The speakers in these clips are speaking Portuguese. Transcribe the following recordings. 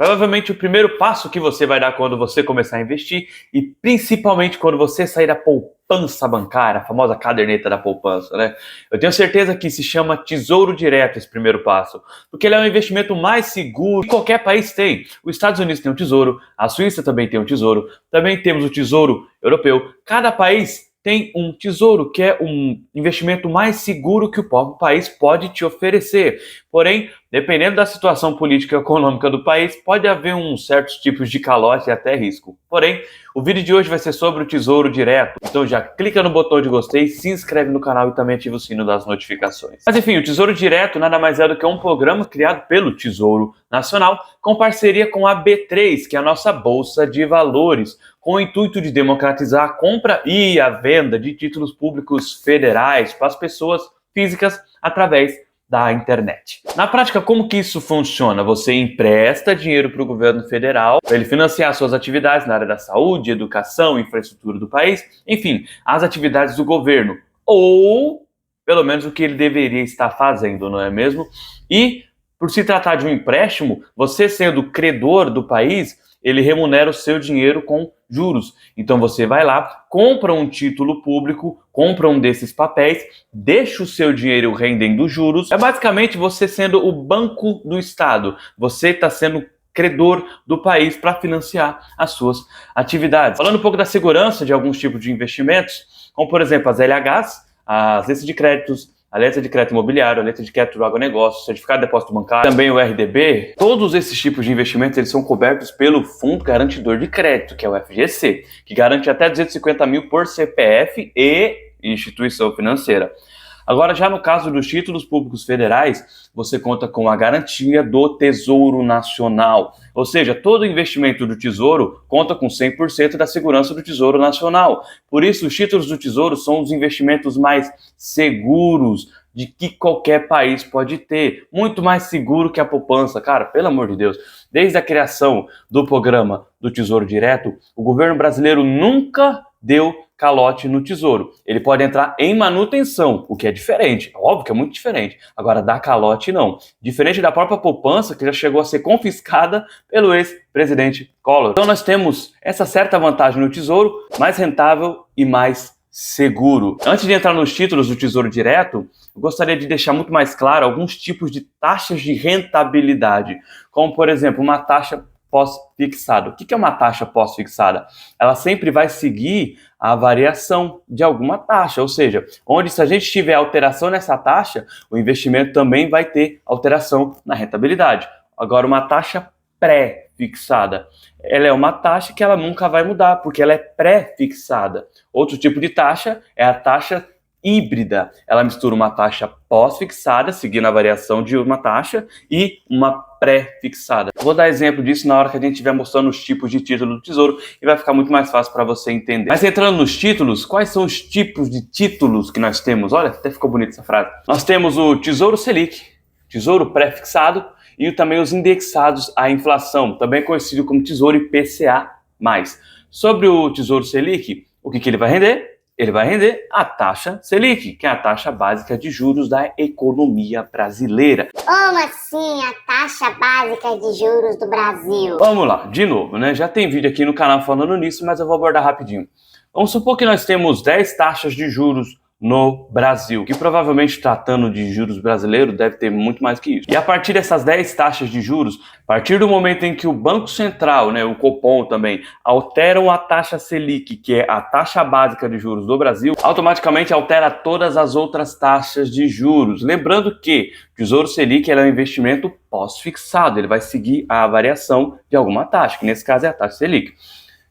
Provavelmente o primeiro passo que você vai dar quando você começar a investir e principalmente quando você sair da poupança bancária, a famosa caderneta da poupança, né? Eu tenho certeza que se chama Tesouro Direto esse primeiro passo, porque ele é um investimento mais seguro que qualquer país tem. Os Estados Unidos tem um tesouro, a Suíça também tem um tesouro, também temos o Tesouro Europeu. Cada país tem um tesouro que é um investimento mais seguro que o próprio país pode te oferecer. Porém, dependendo da situação política e econômica do país, pode haver certos tipos de calote e até risco. Porém, o vídeo de hoje vai ser sobre o Tesouro Direto. Então já clica no botão de gostei, se inscreve no canal e também ativa o sino das notificações. Mas enfim, o Tesouro Direto nada mais é do que um programa criado pelo Tesouro Nacional com parceria com a B3, que é a nossa Bolsa de Valores, com o intuito de democratizar a compra e a venda de títulos públicos federais para as pessoas físicas através da internet. Na prática, como que isso funciona? Você empresta dinheiro para o governo federal para ele financiar suas atividades na área da saúde, educação, infraestrutura do país, enfim, as atividades do governo, ou pelo menos o que ele deveria estar fazendo, não é mesmo? E por se tratar de um empréstimo, você sendo credor do país, ele remunera o seu dinheiro com juros. Então você vai lá, compra um título público, compra um desses papéis, deixa o seu dinheiro rendendo juros. É basicamente você sendo o banco do Estado. Você está sendo credor do país para financiar as suas atividades. Falando um pouco da segurança de alguns tipos de investimentos, como por exemplo as LHs, as letras de créditos, a letra de crédito imobiliário, a letra de crédito do agronegócio, certificado de depósito bancário, também o RDB, todos esses tipos de investimentos eles são cobertos pelo Fundo Garantidor de Crédito, que é o FGC, que garante até 250 mil por CPF e instituição financeira. Agora, já no caso dos títulos públicos federais, você conta com a garantia do Tesouro Nacional. Ou seja, todo investimento do Tesouro conta com 100% da segurança do Tesouro Nacional. Por isso, os títulos do Tesouro são os investimentos mais seguros de que qualquer país pode ter. Muito mais seguro que a poupança. Cara, pelo amor de Deus. Desde a criação do programa do Tesouro Direto, o governo brasileiro nunca deu calote no Tesouro. Ele pode entrar em manutenção, o que é diferente. Óbvio que é muito diferente. Agora, dar calote, não. Diferente da própria poupança, que já chegou a ser confiscada pelo ex-presidente Collor. Então, nós temos essa certa vantagem no Tesouro, mais rentável e mais seguro. Antes de entrar nos títulos do Tesouro Direto, eu gostaria de deixar muito mais claro alguns tipos de taxas de rentabilidade, como, por exemplo, uma taxa pós-fixada. O que é uma taxa pós-fixada? Ela sempre vai seguir a variação de alguma taxa, ou seja, onde se a gente tiver alteração nessa taxa, o investimento também vai ter alteração na rentabilidade. Agora, uma taxa pré-fixada, ela é uma taxa que ela nunca vai mudar, porque ela é pré-fixada. Outro tipo de taxa é a taxa híbrida. Ela mistura uma taxa pós-fixada, seguindo a variação de uma taxa, e uma pré-fixada. Vou dar exemplo disso na hora que a gente estiver mostrando os tipos de título do Tesouro e vai ficar muito mais fácil para você entender. Mas entrando nos títulos, quais são os tipos de títulos que nós temos? Olha, até ficou bonita essa frase. Nós temos o Tesouro Selic, Tesouro Pré-fixado e também os indexados à inflação, também conhecido como Tesouro IPCA+. Sobre o Tesouro Selic, o que ele vai render? Ele vai render a taxa Selic, que é a taxa básica de juros da economia brasileira. Como assim a taxa básica de juros do Brasil? Vamos lá, de novo, né? Já tem vídeo aqui no canal falando nisso, mas eu vou abordar rapidinho. Vamos supor que nós temos 10 taxas de juros no Brasil, que provavelmente, tratando de juros brasileiros, deve ter muito mais que isso. E a partir dessas 10 taxas de juros, a partir do momento em que o Banco Central, né, o Copom também, alteram a taxa Selic, que é a taxa básica de juros do Brasil, automaticamente altera todas as outras taxas de juros. Lembrando que o Tesouro Selic é um investimento pós-fixado, ele vai seguir a variação de alguma taxa, que nesse caso é a taxa Selic.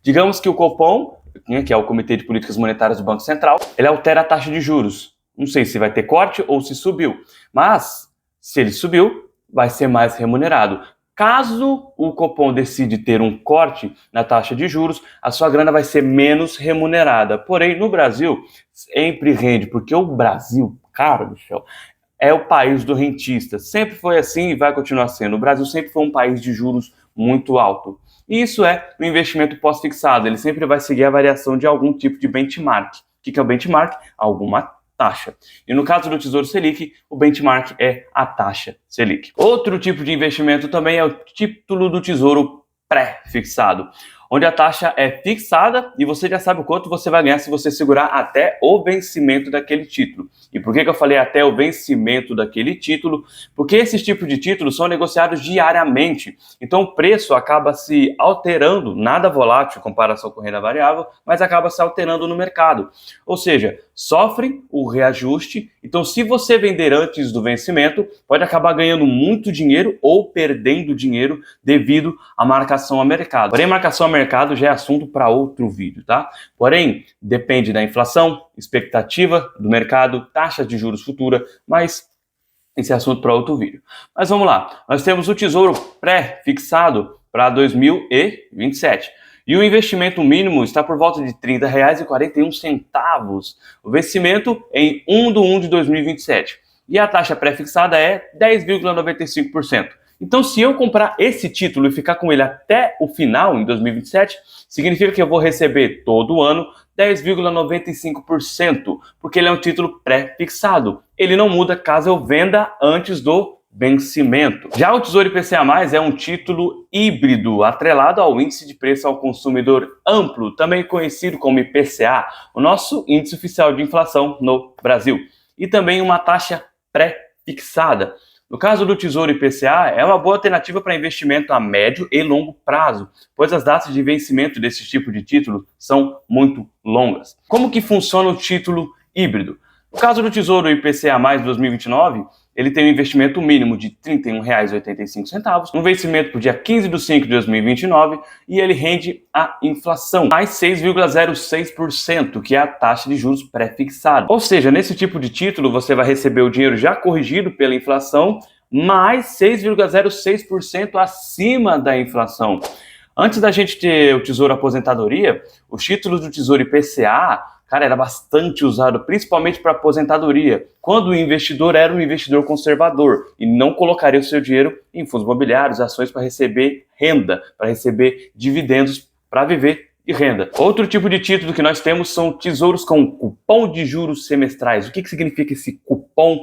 Digamos que o Copom, que é o Comitê de Políticas Monetárias do Banco Central, ele altera a taxa de juros. Não sei se vai ter corte ou se subiu, mas se ele subiu, vai ser mais remunerado. Caso o Copom decide ter um corte na taxa de juros, a sua grana vai ser menos remunerada. Porém, no Brasil, sempre rende, porque o Brasil, cara do céu, é o país do rentista. Sempre foi assim e vai continuar sendo. O Brasil sempre foi um país de juros muito alto. E isso é o investimento pós-fixado. Ele sempre vai seguir a variação de algum tipo de benchmark. O que é o benchmark? Alguma taxa. E no caso do Tesouro Selic, o benchmark é a taxa Selic. Outro tipo de investimento também é o título do Tesouro pré-fixado, onde a taxa é fixada e você já sabe o quanto você vai ganhar se você segurar até o vencimento daquele título. E por que eu falei até o vencimento daquele título? Porque esses tipos de títulos são negociados diariamente, então o preço acaba se alterando, nada volátil em comparação com renda variável, mas acaba se alterando no mercado. Ou seja, sofrem o reajuste, então se você vender antes do vencimento, pode acabar ganhando muito dinheiro ou perdendo dinheiro devido à marcação a mercado. Porém, marcação a mercado já é assunto para outro vídeo, tá? Porém, depende da inflação, expectativa do mercado, taxa de juros futura, mas esse é assunto para outro vídeo. Mas vamos lá, nós temos o Tesouro pré-fixado para 2027. E o investimento mínimo está por volta de R$ 30,41. O vencimento em 1/1 de 2027. E a taxa pré-fixada é 10,95%. Então, se eu comprar esse título e ficar com ele até o final, em 2027, significa que eu vou receber todo ano 10,95%, porque ele é um título pré-fixado. Ele não muda caso eu venda antes do vencimento. Já o Tesouro IPCA+, é um título híbrido, atrelado ao Índice de Preço ao Consumidor Amplo, também conhecido como IPCA, o nosso índice oficial de inflação no Brasil, e também uma taxa pré-fixada. No caso do Tesouro IPCA, é uma boa alternativa para investimento a médio e longo prazo, pois as datas de vencimento desse tipo de título são muito longas. Como que funciona o título híbrido? No caso do Tesouro IPCA+, 2029, ele tem um investimento mínimo de R$ 31,85, um vencimento para o dia 15/5 de 2029 e ele rende a inflação, mais 6,06%, que é a taxa de juros pré-fixada. Ou seja, nesse tipo de título você vai receber o dinheiro já corrigido pela inflação, mais 6,06% acima da inflação. Antes da gente ter o Tesouro Aposentadoria, os títulos do Tesouro IPCA, cara, era bastante usado, principalmente para aposentadoria, quando o investidor era um investidor conservador e não colocaria o seu dinheiro em fundos imobiliários, ações para receber renda, para receber dividendos, para viver de renda. Outro tipo de título que nós temos são tesouros com cupom de juros semestrais. O que significa esse cupom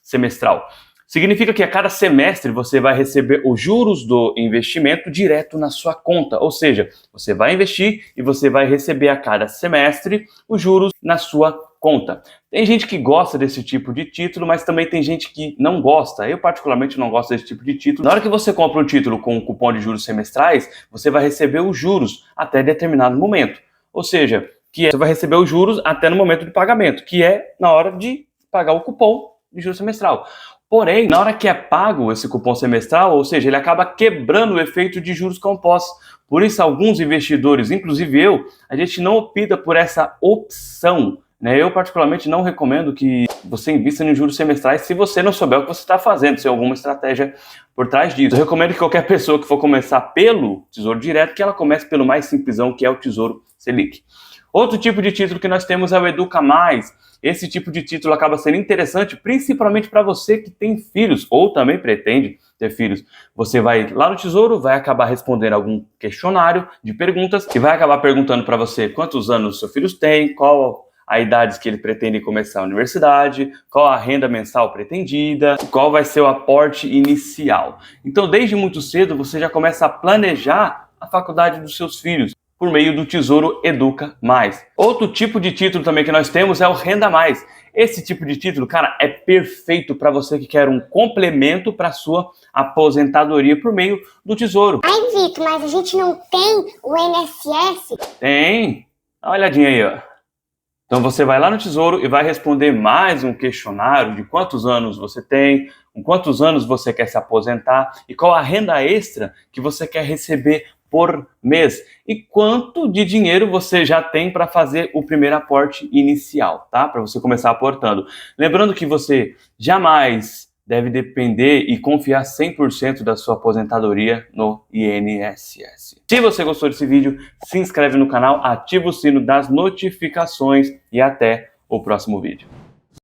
semestral? Significa que a cada semestre você vai receber os juros do investimento direto na sua conta. Ou seja, você vai investir e você vai receber a cada semestre os juros na sua conta. Tem gente que gosta desse tipo de título, mas também tem gente que não gosta. Eu particularmente não gosto desse tipo de título. Na hora que você compra um título com um cupom de juros semestrais, você vai receber os juros até determinado momento. Ou seja, você vai receber os juros até no momento de pagamento, que é na hora de pagar o cupom de juros semestral. Porém, na hora que é pago esse cupom semestral, ou seja, ele acaba quebrando o efeito de juros compostos. Por isso, alguns investidores, inclusive eu, a gente não opta por essa opção. Eu particularmente não recomendo que você invista em juros semestrais se você não souber o que você está fazendo, se tem alguma estratégia por trás disso. Eu recomendo que qualquer pessoa que for começar pelo Tesouro Direto, que ela comece pelo mais simplesão, que é o Tesouro Selic. Outro tipo de título que nós temos é o Educa+. Esse tipo de título acaba sendo interessante, principalmente para você que tem filhos ou também pretende ter filhos. Você vai lá no Tesouro, vai acabar respondendo algum questionário de perguntas e vai acabar perguntando para você quantos anos seus filhos têm, qual a idade que ele pretende começar a universidade, qual a renda mensal pretendida, qual vai ser o aporte inicial. Então, desde muito cedo, você já começa a planejar a faculdade dos seus filhos por meio do Tesouro Educa+. Outro tipo de título também que nós temos é o Renda+. Esse tipo de título, cara, é perfeito para você que quer um complemento para sua aposentadoria por meio do Tesouro. Ai, Vitor, mas a gente não tem o INSS? Tem. Dá uma olhadinha aí, ó. Então você vai lá no Tesouro e vai responder mais um questionário de quantos anos você tem, com quantos anos você quer se aposentar e qual a renda extra que você quer receber por mês e quanto de dinheiro você já tem para fazer o primeiro aporte inicial, tá? Para você começar aportando. Lembrando que você jamais deve depender e confiar 100% da sua aposentadoria no INSS. Se você gostou desse vídeo, se inscreve no canal, ativa o sino das notificações e até o próximo vídeo.